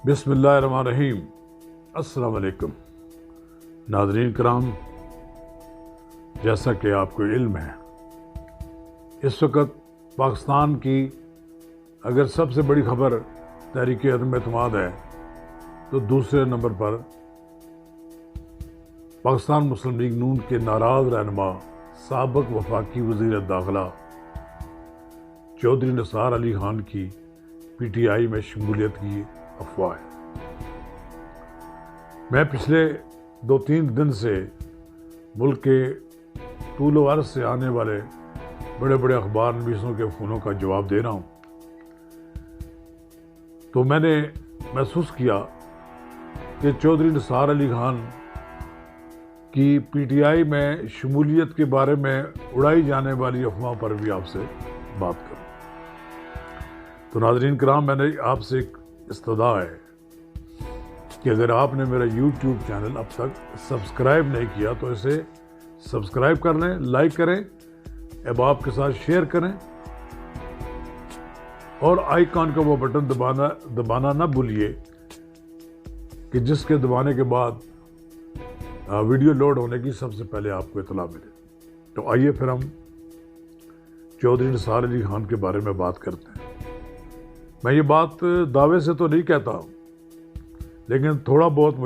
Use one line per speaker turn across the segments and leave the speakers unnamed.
بسم اللہ الرحمن الرحیم۔ السلام علیکم ناظرین کرام، جیسا کہ آپ کو علم ہے اس وقت پاکستان کی اگر سب سے بڑی خبر تحریک عدم اعتماد ہے تو دوسرے نمبر پر پاکستان مسلم لیگ نون کے ناراض رہنما سابق وفاقی وزیر داخلہ چودھری نثار علی خان کی پی ٹی آئی میں شمولیت کی افواہ ہے۔ میں پچھلے 2-3 دن سے ملک کے طول و عرض سے آنے والے بڑے بڑے اخبار نویسوں کے فونوں کا جواب دے رہا ہوں، تو میں نے محسوس کیا کہ چودھری نثار علی خان کی پی ٹی آئی میں شمولیت کے بارے میں اڑائی جانے والی افواہ پر بھی آپ سے بات کروں۔ تو ناظرین کرام، میں نے آپ سے ایک استدعا ہے کہ اگر آپ نے میرا یوٹیوب چینل اب تک سبسکرائب نہیں کیا تو اسے سبسکرائب کر لیں، لائک کریں، احباب کے ساتھ شیئر کریں اور آئیکن کا وہ بٹن دبانا نہ بھولیے کہ جس کے دبانے کے بعد ویڈیو لوڈ ہونے کی سب سے پہلے آپ کو اطلاع ملے۔ تو آئیے پھر ہم چودھری نثار علی خان کے بارے میں بات کرتے ہیں۔ میں یہ بات دعوے سے تو نہیں کہتا ہوں، لیکن تھوڑا بہت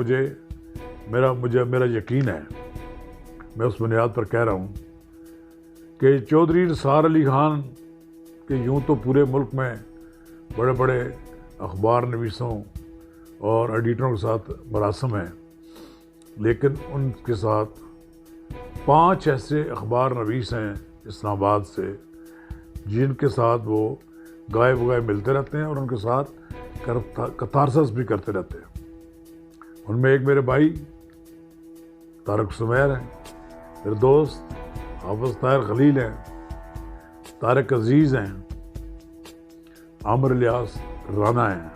میرا یقین ہے، میں اس بنیاد پر کہہ رہا ہوں کہ چودھری نثار علی خان کے یوں تو پورے ملک میں بڑے بڑے اخبار نویسوں اور ایڈیٹروں کے ساتھ مراسم ہیں، لیکن ان کے ساتھ 5 ایسے اخبار نویس ہیں اسلام آباد سے جن کے ساتھ وہ گائے بگائے ملتے رہتے ہیں اور ان کے ساتھ کتارسس بھی کرتے رہتے ہیں۔ ان میں ایک میرے بھائی طارق سمیر ہیں، میرے دوست حافظ طاہر خلیل ہیں، طارق عزیز ہیں، عامر الیاس رانا ہیں،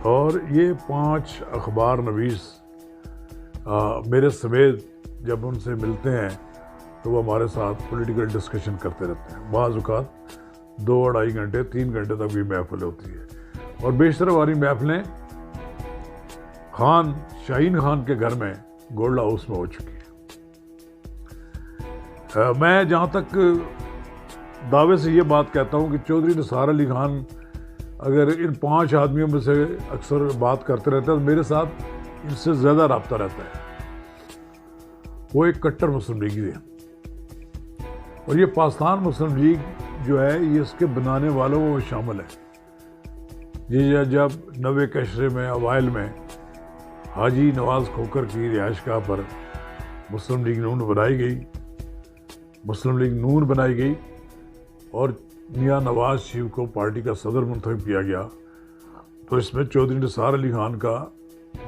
اور یہ 5 اخبار نویس میرے سمیت جب ان سے ملتے ہیں تو وہ ہمارے ساتھ پولیٹیکل ڈسکشن کرتے رہتے ہیں۔ بعض اوقات 2-2.5 گھنٹے 3 گھنٹے تک بھی محفل ہوتی ہے، اور بیشتر ہماری محفلیں شاہین خان کے گھر میں گولڈ ہاؤس میں ہو چکی ہیں۔ میں جہاں تک دعوے سے یہ بات کہتا ہوں کہ چودھری نثار علی خان اگر ان 5 آدمیوں میں سے اکثر بات کرتے رہتے ہیں تو میرے ساتھ ان سے زیادہ رابطہ رہتا ہے۔ وہ ایک کٹر مسلم لیگی ہے، اور یہ پاکستان مسلم لیگ جو ہے یہ اس کے بنانے والوں میں شامل ہے۔ یہ جب 90 کے عشرے میں اوائل میں حاجی نواز کھوکر کی رہائش گاہ پر مسلم لیگ نون بنائی گئی اور میاں نواز شریف کو پارٹی کا صدر منتخب کیا گیا، تو اس میں چودھری نثار علی خان کا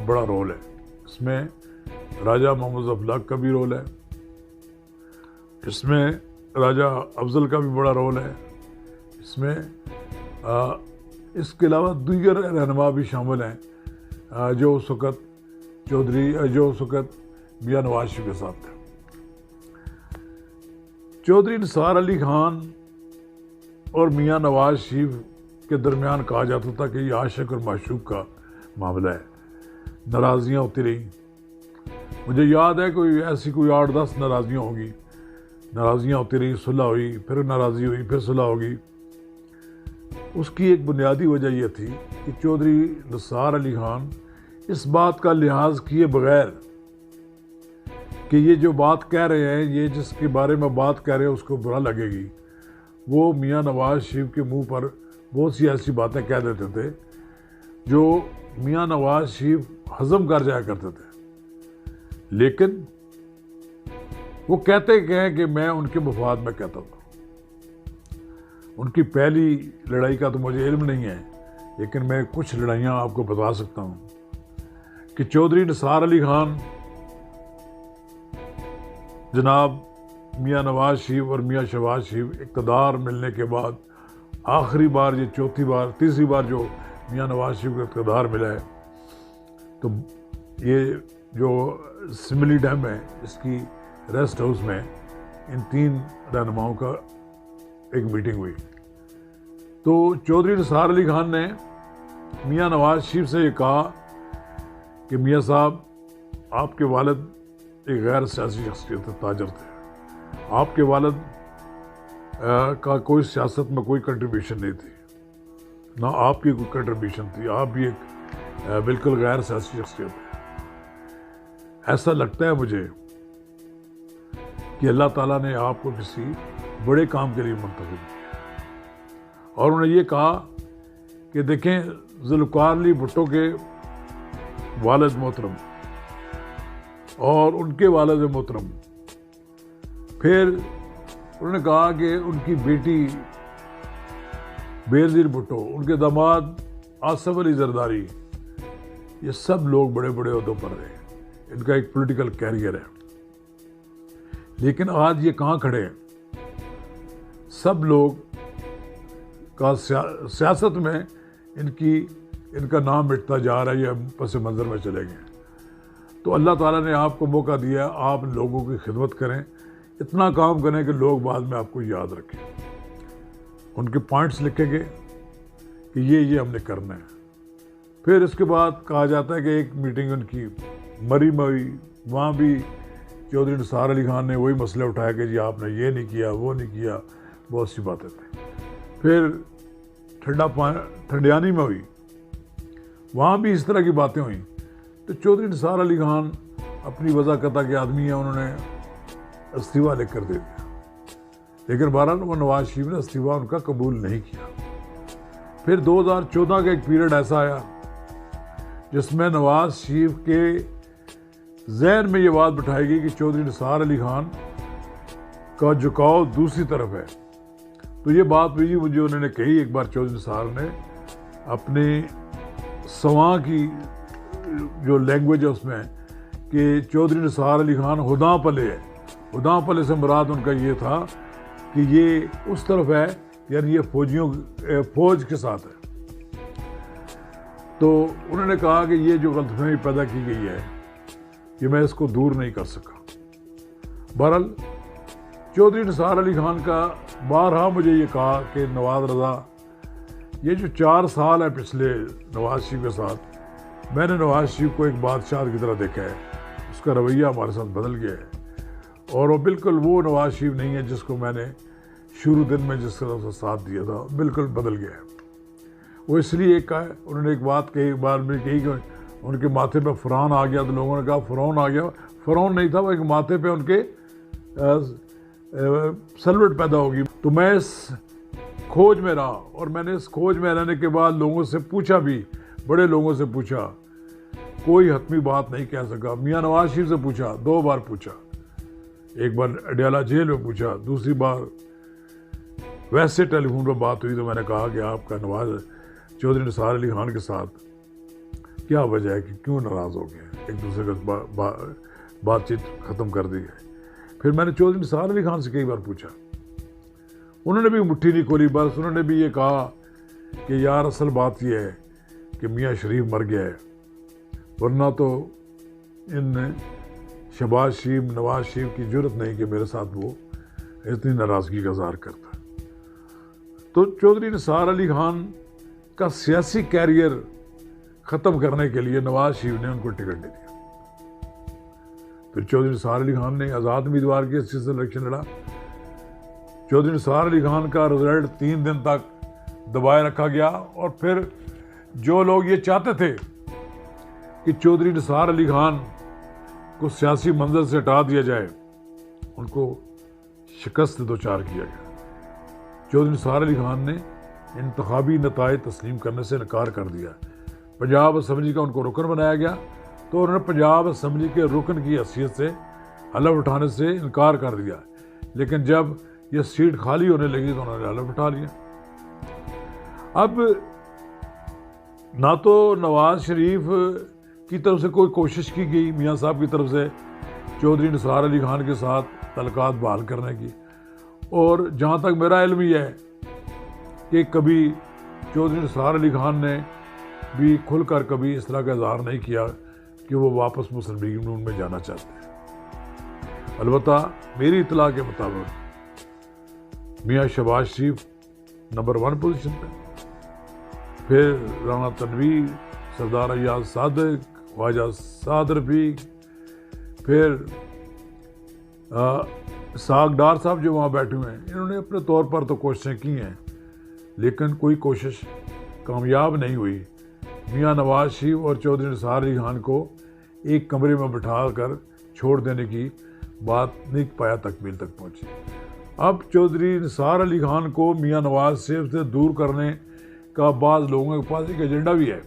بڑا رول ہے۔ اس میں راجہ محمد افلاق کا بھی رول ہے، اس میں راجہ افضل کا بھی بڑا رول ہے، اس میں اس کے علاوہ دیگر رہنما بھی شامل ہیں جو اس وقت میاں نواز شریف کے ساتھ تھے۔ چودھری نثار علی خان اور میاں نواز شریف کے درمیان کہا جاتا تھا کہ یہ عاشق اور معشوق کا معاملہ ہے۔ ناراضیاں ہوتی رہی، مجھے یاد ہے کوئی 8-10 ناراضیاں ہوگی، ناراضیاں ہوتی رہی، صلح ہوئی، پھر ناراضی ہوئی، پھر صلح ہوگی۔ اس کی ایک بنیادی وجہ یہ تھی کہ چودھری نثار علی خان اس بات کا لحاظ کیے بغیر کہ یہ جو بات کہہ رہے ہیں، یہ جس کے بارے میں بات کہہ رہے ہیں اس کو برا لگے گی، وہ میاں نواز شریف کے منہ پر بہت سی ایسی باتیں کہہ دیتے تھے جو میاں نواز شریف ہضم کر جایا کرتے تھے، لیکن وہ کہتے ہیں کہ میں ان کے مفاد میں کہتا ہوں۔ ان کی پہلی لڑائی کا تو مجھے علم نہیں ہے، لیکن میں کچھ لڑائیاں آپ کو بتا سکتا ہوں کہ چودھری نثار علی خان جناب میاں نواز شریف اور میاں شہباز شریف اقتدار ملنے کے بعد آخری بار، یہ تیسری بار جو میاں نواز شریف کو اقتدار ملا ہے، تو یہ جو سملی ڈیم ہے اس کی ریسٹ ہاؤس میں ان 3 رہنماؤں کا ایک میٹنگ ہوئی۔ تو چودھری نثار علی خان نے میاں نواز شریف سے یہ کہا کہ میاں صاحب آپ کے والد ایک غیر سیاسی شخصیت تھے، تاجر تھے، آپ کے والد کا کوئی سیاست میں کوئی کنٹریبیوشن نہیں تھی، نہ آپ کی کوئی کنٹریبیوشن تھی، آپ بھی ایک بالکل غیر سیاسی شخصیت ہے۔ ایسا لگتا ہے مجھے کہ اللہ تعالیٰ نے آپ کو کسی بڑے کام کے لیے منتخب کیا، اور انہوں نے یہ کہا کہ دیکھیں ذوالفقار علی بھٹو کے والد محترم اور ان کے والد محترم، پھر انہوں نے کہا کہ ان کی بیٹی بےنظیر بھٹو، ان کے داماد آصف علی زرداری، یہ سب لوگ بڑے بڑے عہدوں پر رہے، ان کا ایک پولیٹیکل کیریئر ہے، لیکن آج یہ کہاں کھڑے ہیں؟ سب لوگ کا سیاست میں ان کا نام مٹتا جا رہا ہے، یا پس منظر میں چلے گئے۔ تو اللہ تعالیٰ نے آپ کو موقع دیا، آپ لوگوں کی خدمت کریں، اتنا کام کریں کہ لوگ بعد میں آپ کو یاد رکھیں، ان کے پوائنٹس لکھیں گے کہ یہ ہم نے کرنا ہے۔ پھر اس کے بعد کہا جاتا ہے کہ ایک میٹنگ ان کی مری میں ہوئی، وہاں بھی چودھری نثار علی خان نے وہی مسئلہ اٹھایا کہ جی آپ نے یہ نہیں کیا، وہ نہیں کیا، بہت سی باتیں تھیں۔ پھر ٹھنڈیانی میں ہوئی، وہاں بھی اس طرح کی باتیں ہوئیں، تو چودھری نثار علی خان اپنی وضاحت کے آدمی ہیں، انہوں نے استعفیٰ لکھ کر دے دیا، لیکن بہرحال وہ نواز شریف نے استعفیٰ ان کا قبول نہیں کیا۔ پھر 2014 کا ایک پیریڈ ایسا آیا جس میں نواز شریف کے ذہن میں یہ بات بٹھائی گئی کہ چودھری نثار علی خان کا جھکاؤ دوسری طرف ہے۔ تو یہ بات بھی مجھے انہوں نے کہی ایک بار، چودھری نثار نے اپنے سواں کی جو لینگویج ہے اس میں، کہ چودھری نثار علی خان ہداں پلے ہے۔ ہداں پلے سے مراد ان کا یہ تھا کہ یہ اس طرف ہے، یعنی یہ فوج کے ساتھ ہے۔ تو انہوں نے کہا کہ یہ جو غلط فہمی پیدا کی گئی ہے کہ میں اس کو دور نہیں کر سکا۔ بہرحال چودھری نثار علی خان کا بارہا مجھے یہ کہا کہ نواز رضا، یہ جو 4 سال ہے پچھلے نواز شریف کے ساتھ، میں نے نواز شریف کو ایک بادشاہ کی طرح دیکھا ہے، اس کا رویہ ہمارے ساتھ بدل گیا ہے، اور وہ بالکل وہ نواز شریف نہیں ہے جس کو میں نے شروع دن میں جس طرح سے ساتھ دیا تھا، بالکل بدل گیا ہے۔ وہ اس لیے کہا، انہوں نے ایک بات کہی، ایک بار میں کہی کہ ان کے ماتھے پہ فرعون آ گیا، تو لوگوں نے کہا فرعون آ گیا، فرعون نہیں تھا، وہ ایک ماتھے پہ ان کے سلوٹ پیدا ہوگی۔ تو میں اس کھوج میں رہا، اور میں نے اس کھوج میں رہنے کے بعد لوگوں سے پوچھا بھی، بڑے لوگوں سے پوچھا، کوئی حتمی بات نہیں کہہ سکا۔ میاں نواز شریف سے پوچھا، 2 بار پوچھا، ایک بار اڈیالہ جیل میں پوچھا، دوسری بار ویسے ٹیلی فون پہ بات ہوئی تو میں نے کہا کہ آپ کا نواز چودھری نثار علی خان کے ساتھ کیا وجہ ہے کہ کیوں ناراض ہو گئے، ایک دوسرے کا بات چیت ختم کر دی ہے۔ پھر میں نے چودھری نثار علی خان سے کئی بار پوچھا، انہوں نے بھی مٹھی نہیں کھولی، بس انہوں نے بھی یہ کہا کہ یار اصل بات یہ ہے کہ میاں شریف مر گیا ہے، ورنہ تو ان شہباز شریف، نواز شریف کی جرت نہیں کہ میرے ساتھ وہ اتنی ناراضگی کا اظہار کرتا ہے۔ تو چودھری نثار علی خان کا سیاسی کیریئر ختم کرنے کے لیے نواز شریف نے ان کو ٹکٹ دے دیا۔ پھر چودھری نثار علی خان نے آزاد امیدوار کی حیثیت سے الیکشن لڑا۔ چودھری نثار علی خان کا رزلٹ 3 دن تک دبائے رکھا گیا، اور پھر جو لوگ یہ چاہتے تھے کہ چودھری نثار علی خان کو سیاسی منظر سے ہٹا دیا جائے، ان کو شکست دوچار کیا گیا۔ چودھری نثار علی خان نے انتخابی نتائج تسلیم کرنے سے انکار کر دیا۔ پنجاب اسمبلی کا ان کو رکن بنایا گیا، تو انہوں نے پنجاب اسمبلی کے رکن کی حیثیت سے حلف اٹھانے سے انکار کر دیا، لیکن جب یہ سیٹ خالی ہونے لگی تو انہوں نے حلف اٹھا لیا۔ اب نہ تو نواز شریف کی طرف سے کوئی کوشش کی گئی میاں صاحب کی طرف سے چودھری نثار علی خان کے ساتھ تعلقات بحال کرنے کی، اور جہاں تک میرا علم یہ ہے کہ کبھی چودھری نثار علی خان نے بھی کھل کر کبھی اس طرح کا اظہار نہیں کیا کہ وہ واپس مسلم لیگ نون میں جانا چاہتے ہیں۔ البتہ میری اطلاع کے مطابق میاں شہباز شریف نمبر 1 پوزیشن پہ، پھر رانا تنویر، سردار ایاز صادق، خواجہ سعد رفیق، پھر اسحاق ڈار صاحب جو وہاں بیٹھے ہوئے ہیں، انہوں نے اپنے طور پر تو کوششیں کی ہیں لیکن کوئی کوشش کامیاب نہیں ہوئی۔ میاں نواز شریف اور چودھری نثار علی خان کو ایک کمرے میں بٹھا کر چھوڑ دینے کی بات نہیں پایا تکمیل تک پہنچی۔ اب چودھری نثار علی خان کو میاں نواز شریف سے دور کرنے کا بعض لوگوں کے پاس ایک ایجنڈا بھی ہے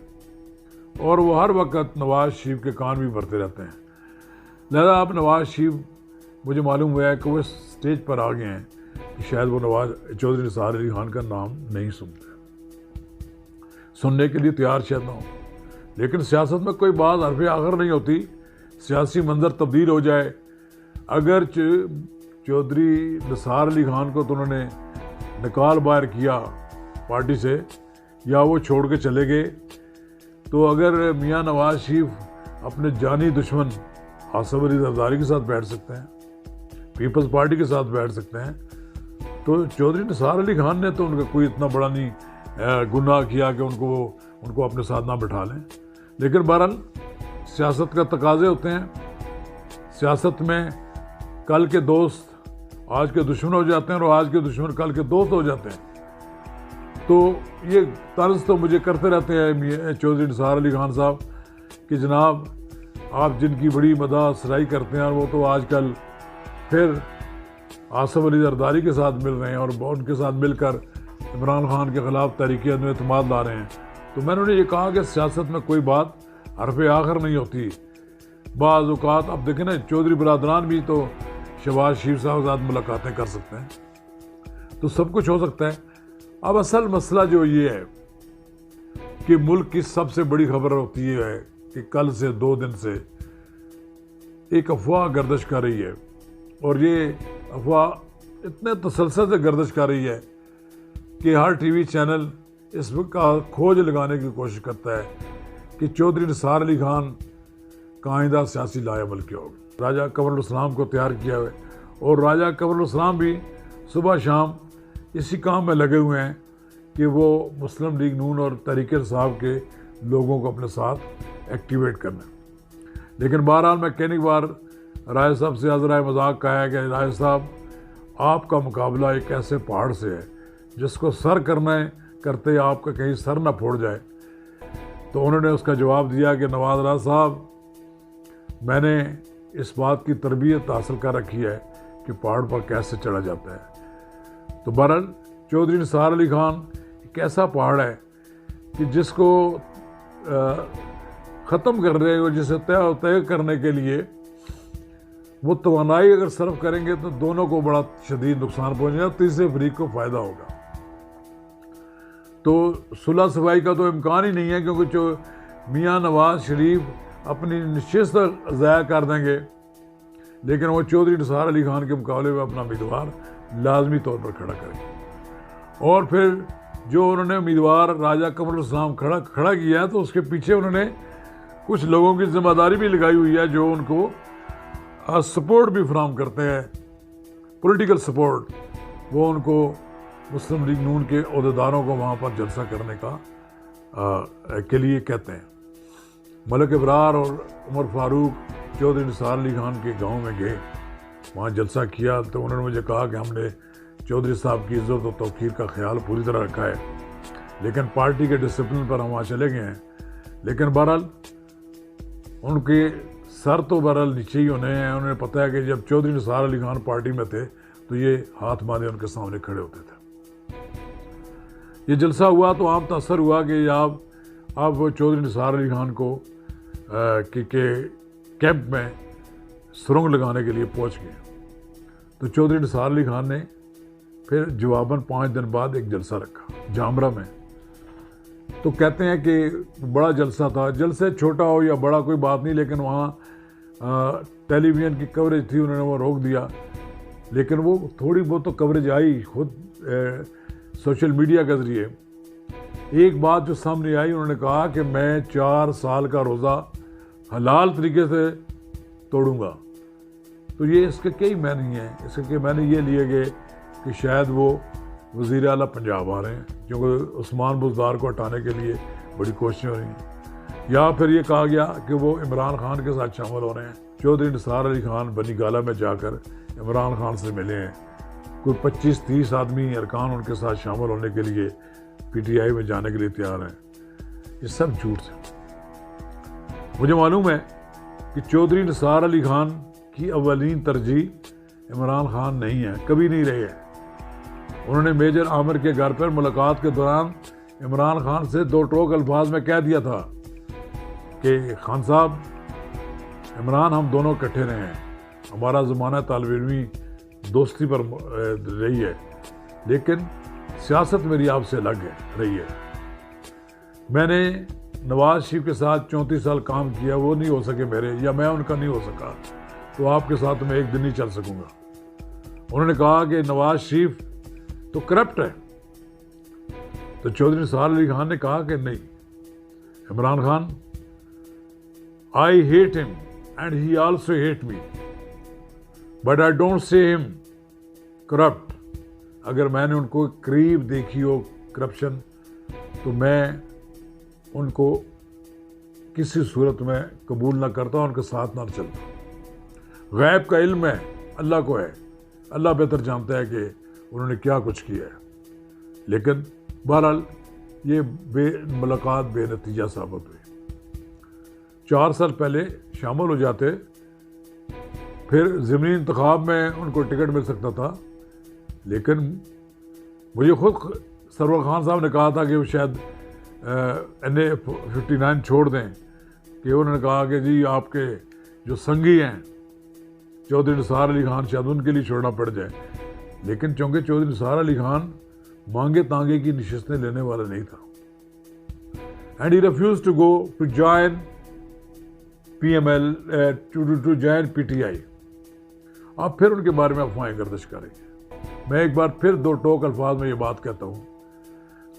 اور وہ ہر وقت نواز شریف کے کان بھی بھرتے رہتے ہیں۔ لہذا اب نواز شریف مجھے معلوم ہوا ہے کہ وہ اسٹیج پر آ گئے ہیں کہ شاید وہ چودھری نثار علی خان کا نام نہیں سننے کے لیے تیار شاید نہ ہو، لیکن سیاست میں کوئی بات حرف آخر نہیں ہوتی، سیاسی منظر تبدیل ہو جائے۔ اگر چودھری نثار علی خان کو تو انہوں نے نکال باہر کیا پارٹی سے یا وہ چھوڑ کے چلے گئے، تو اگر میاں نواز شریف اپنے جانی دشمن آصف علی زرداری کے ساتھ بیٹھ سکتے ہیں، پیپلز پارٹی کے ساتھ بیٹھ سکتے ہیں، تو چودھری نثار علی خان نے تو ان کا کوئی اتنا بڑا نہیں گناہ کیا کہ ان کو اپنے ساتھ نہ بٹھا لیں۔ لیکن بہرحال سیاست کا تقاضے ہوتے ہیں، سیاست میں کل کے دوست آج کے دشمن ہو جاتے ہیں اور آج کے دشمن کل کے دوست ہو جاتے ہیں۔ تو یہ طرز تو مجھے کرتے رہتے ہیں چودھری نثار علی خان صاحب کہ جناب آپ جن کی بڑی مدح سرائی کرتے ہیں اور وہ تو آج کل پھر آصف علی زرداری کے ساتھ مل رہے ہیں اور ان کے ساتھ مل کر عمران خان کے خلاف تحریک عدم اعتماد لا رہے ہیں۔ تو میں نے یہ کہا کہ سیاست میں کوئی بات حرف آخر نہیں ہوتی، بعض اوقات اب دیکھیں نا چودھری برادران بھی تو شہباز شریف صاحب کے ساتھ ملاقاتیں کر سکتے ہیں، تو سب کچھ ہو سکتا ہے۔ اب اصل مسئلہ جو یہ ہے کہ ملک کی سب سے بڑی خبر ہوتی ہے کہ کل سے 2 دن سے ایک افواہ گردش کر رہی ہے، اور یہ افواہ اتنے تسلسل سے گردش کر رہی ہے کہ ہر ٹی وی چینل اس کا کھوج لگانے کی کوشش کرتا ہے کہ چودھری نثار علی خان کا آئندہ سیاسی لائے عمل کیا ہوگا۔ راجہ قمر الاسلام کو تیار کیا ہوا ہے اور راجہ قمر الاسلام بھی صبح شام اسی کام میں لگے ہوئے ہیں کہ وہ مسلم لیگ نون اور تحریک انصاف کے لوگوں کو اپنے ساتھ ایکٹیویٹ کرنا۔ لیکن بہرحال میں کئی بار رائے صاحب سے عذرائے مذاق کہا ہے کہ رائے صاحب آپ کا مقابلہ ایک ایسے پہاڑ سے ہے جس کو سر کرتے آپ کا کہیں سر نہ پھوڑ جائے۔ تو انہوں نے اس کا جواب دیا کہ نواز راز صاحب، میں نے اس بات کی تربیت حاصل کر رکھی ہے کہ پہاڑ پر کیسے چڑھا جاتا ہے۔ تو بہرحال چودھری نثار علی خان ایک ایسا پہاڑ ہے کہ جس کو ختم کر رہے ہو، جسے طے کرنے کے لیے وہ توانائی اگر صرف کریں گے تو دونوں کو بڑا شدید نقصان پہنچے گا، تیسرے فریق کو فائدہ ہوگا۔ تو صلح صفائی کا تو امکان ہی نہیں ہے، کیونکہ جو میاں نواز شریف اپنی نشست ضائع کر دیں گے، لیکن وہ چودھری نثار علی خان کے مقابلے میں اپنا امیدوار لازمی طور پر کھڑا کریں گے۔ اور پھر جو انہوں نے امیدوار راجہ قمر الاسلام کھڑا کیا ہے، تو اس کے پیچھے انہوں نے کچھ لوگوں کی ذمہ داری بھی لگائی ہوئی ہے جو ان کو سپورٹ بھی فراہم کرتے ہیں، پولیٹیکل سپورٹ۔ وہ ان کو مسلم لیگ نون کے عہدیداروں کو وہاں پر جلسہ کرنے کے لیے کہتے ہیں۔ ملک ابرار اور عمر فاروق چودھری نثار علی خان کے گاؤں میں گئے، وہاں جلسہ کیا، تو انہوں نے مجھے کہا کہ ہم نے چودھری صاحب کی عزت و توقیر کا خیال پوری طرح رکھا ہے، لیکن پارٹی کے ڈسپلن پر ہم وہاں چلے گئے ہیں۔ لیکن بہرحال ان کے سر تو بہرحال نیچے ہی ہونے ہیں۔ انہوں نے پتہ ہے کہ جب چودھری نثار علی خان پارٹی میں تھے تو یہ ہاتھ باندھے ان کے سامنے کھڑے ہوتے تھے۔ یہ جلسہ ہوا تو عام تاثر ہوا کہ آپ چودھری نثار علی خان کو کے کیمپ میں سرنگ لگانے کے لیے پہنچ گئے۔ تو چودھری نثار علی خان نے پھر جواباً 5 دن بعد ایک جلسہ رکھا جامرہ میں۔ تو کہتے ہیں کہ بڑا جلسہ تھا، جلسے چھوٹا ہو یا بڑا کوئی بات نہیں، لیکن وہاں ٹیلی ویژن کی کوریج تھی، انہوں نے وہ روک دیا، لیکن وہ تھوڑی بہت تو کوریج آئی خود سوشل میڈیا کے ذریعے۔ ایک بات جو سامنے آئی، انہوں نے کہا کہ میں 4 سال کا روزہ حلال طریقے سے توڑوں گا۔ تو یہ اس کے کئی معنی ہیں۔ اس کے معنی یہ لیے گئے کہ شاید وہ وزیر اعلیٰ پنجاب آ رہے ہیں کیونکہ عثمان بزدار کو ہٹانے کے لیے بڑی کوششیں ہو رہی ہیں، یا پھر یہ کہا گیا کہ وہ عمران خان کے ساتھ شامل ہو رہے ہیں۔ چودھری نثار علی خان بنی گالہ میں جا کر عمران خان سے ملے ہیں، کوئی 25-30 آدمی ارکان ان کے ساتھ شامل ہونے کے لیے پی ٹی آئی میں جانے کے لیے تیار ہیں۔ یہ سب جھوٹ ہے۔ مجھے معلوم ہے کہ چودھری نثار علی خان کی اولین ترجیح عمران خان نہیں ہے، کبھی نہیں رہے ہیں۔ انہوں نے میجر عامر کے گھر پر ملاقات کے دوران عمران خان سے دو ٹوک الفاظ میں کہہ دیا تھا کہ خان صاحب، عمران ہم دونوں اکٹھے رہے ہیں، ہمارا زمانہ طالب علمی دوستی پر رہی ہے، لیکن سیاست میری آپ سے الگ ہے رہی ہے۔ میں نے نواز شریف کے ساتھ 34 سال کام کیا، وہ نہیں ہو سکے میرے، یا میں ان کا نہیں ہو سکا، تو آپ کے ساتھ میں ایک دن نہیں چل سکوں گا۔ انہوں نے کہا کہ نواز شریف تو کرپٹ ہے، تو چودھری نثار علی خان نے کہا کہ نہیں، Imran Khan I hate him and he also hate me, but I don't say him corrupt۔ اگر میں نے ان کو قریب دیکھی ہو کرپشن تو میں ان کو کسی صورت میں قبول نہ کرتا، ان کے ساتھ نہ چلتا۔ غیب کا علم ہے، اللہ کو ہے، اللہ بہتر جانتا ہے کہ انہوں نے کیا کچھ کیا ہے، لیکن بہرحال یہ ملاقات بے نتیجہ ثابت ہوئی۔ 4 سال پہلے شامل ہو جاتے، پھر ضمنی انتخاب میں ان کو ٹکٹ مل سکتا تھا، لیکن مجھے خود سرور خان صاحب نے کہا تھا کہ وہ شاید NA-59 چھوڑ دیں، کہ انہوں نے کہا کہ جی آپ کے جو سنگی ہیں چودھری نثار علی خان، شاید ان کے لیے چھوڑنا پڑ جائے، لیکن چونکہ چودھری نثار علی خان مانگے تانگے کی نشستیں لینے والا نہیں تھا، اینڈ ہی refuse to go to join PML to join PTI۔ آپ پھر ان کے بارے میں افواہیں گردش کریں گے۔ میں ایک بار پھر دو ٹوک الفاظ میں یہ بات کہتا ہوں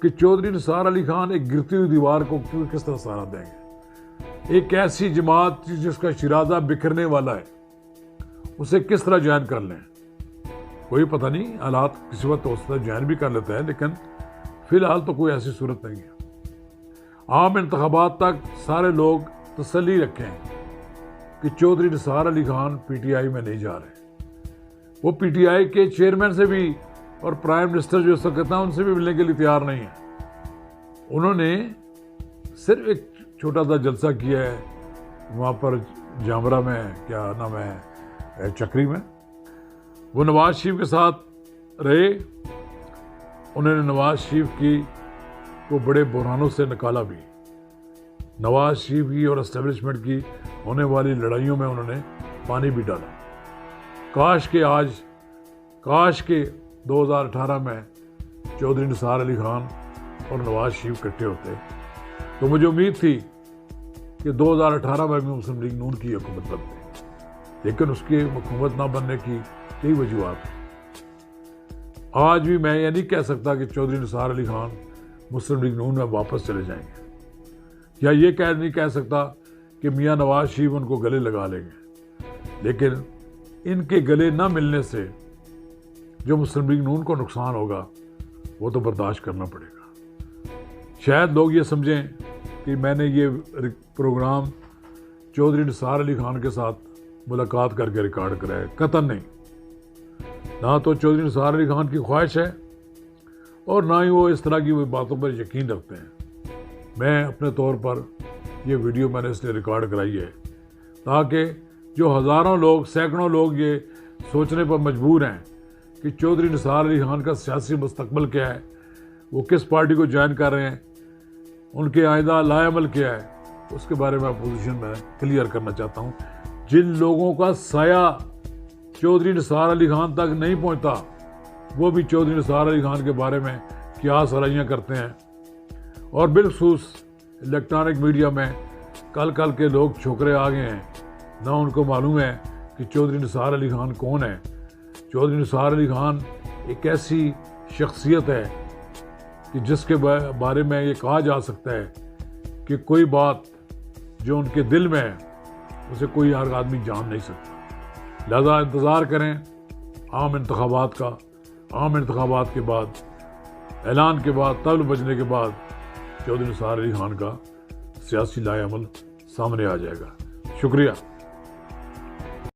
کہ چودھری نثار علی خان ایک گرتی ہوئی دیوار کو کس طرح سہارا دیں گے؟ ایک ایسی جماعت جس کا شرازہ بکھرنے والا ہے، اسے کس طرح جوائن کر لیں؟ کوئی پتہ نہیں، حالات کسی وقت ہو سکتا ہے جوائن بھی کر لیتا ہے، لیکن فی الحال تو کوئی ایسی صورت نہیں ہے۔ عام انتخابات تک سارے لوگ تسلی رکھیں کہ چودھری نثار علی خان PTI میں نہیں جا رہے۔ وہ PTI کے چیئرمین سے بھی اور پرائم منسٹر جو اس وقت کہتا ہے ان سے بھی ملنے کے لیے تیار نہیں ہیں۔ انہوں نے صرف ایک چھوٹا سا جلسہ کیا ہے وہاں پر جامرہ میں، کیا نام ہے، چکری میں۔ وہ نواز شریف کے ساتھ رہے، انہوں نے نواز شریف کو بڑے بحرانوں سے نکالا بھی۔ نواز شریف کی اور اسٹیبلشمنٹ کی ہونے والی لڑائیوں میں انہوں نے پانی بھی ڈالا۔ کاش کے 2018 میں چودھری نثار علی خان اور نواز شریف اکٹھے ہوتے، تو مجھے امید تھی کہ 2018 میں بھی مسلم لیگ نون کی حکومت بنتی، لیکن اس کی حکومت نہ بننے کی کئی وجوہات ہیں۔ آج بھی میں یہ نہیں کہہ سکتا کہ چودھری نثار علی خان مسلم لیگ نون میں واپس چلے جائیں گے، یا یہ نہیں کہہ سکتا کہ میاں نواز شریف ان کو گلے لگا لیں گے، لیکن ان کے گلے نہ ملنے سے جو مسلم لیگ نون کو نقصان ہوگا وہ تو برداشت کرنا پڑے گا۔ شاید لوگ یہ سمجھیں کہ میں نے یہ پروگرام چودھری نثار علی خان کے ساتھ ملاقات کر کے ریکارڈ کرا ہے، قطعاً نہیں۔ نہ تو چودھری نثار علی خان کی خواہش ہے اور نہ ہی وہ اس طرح کی باتوں پر یقین رکھتے ہیں۔ میں اپنے طور پر یہ ویڈیو میں نے اس لیے ریکارڈ کرائی ہے تاکہ جو ہزاروں لوگ، سینکڑوں لوگ یہ سوچنے پر مجبور ہیں کہ چودھری نثار علی خان کا سیاسی مستقبل کیا ہے، وہ کس پارٹی کو جوائن کر رہے ہیں، ان کے آئندہ لائے عمل کیا ہے، اس کے بارے میں اپوزیشن میں کلیئر کرنا چاہتا ہوں۔ جن لوگوں کا سایہ چودھری نثار علی خان تک نہیں پہنچتا، وہ بھی چودھری نثار علی خان کے بارے میں کیا سرائیاں کرتے ہیں، اور بالخصوص الیکٹرانک میڈیا میں کل کے لوگ چھوکرے آ گئے ہیں، نہ ان کو معلوم ہے کہ چودھری نثار علی خان کون ہے۔ چودھری نثار علی خان ایک ایسی شخصیت ہے کہ جس کے بارے میں یہ کہا جا سکتا ہے کہ کوئی بات جو ان کے دل میں ہے اسے کوئی ہر آدمی جان نہیں سکتا۔ لہذا انتظار کریں عام انتخابات کا۔ عام انتخابات کے بعد اعلان کے بعد، طبل بجنے کے بعد چودھری نثار علی خان کا سیاسی لائے عمل سامنے آ جائے گا۔ شکریہ۔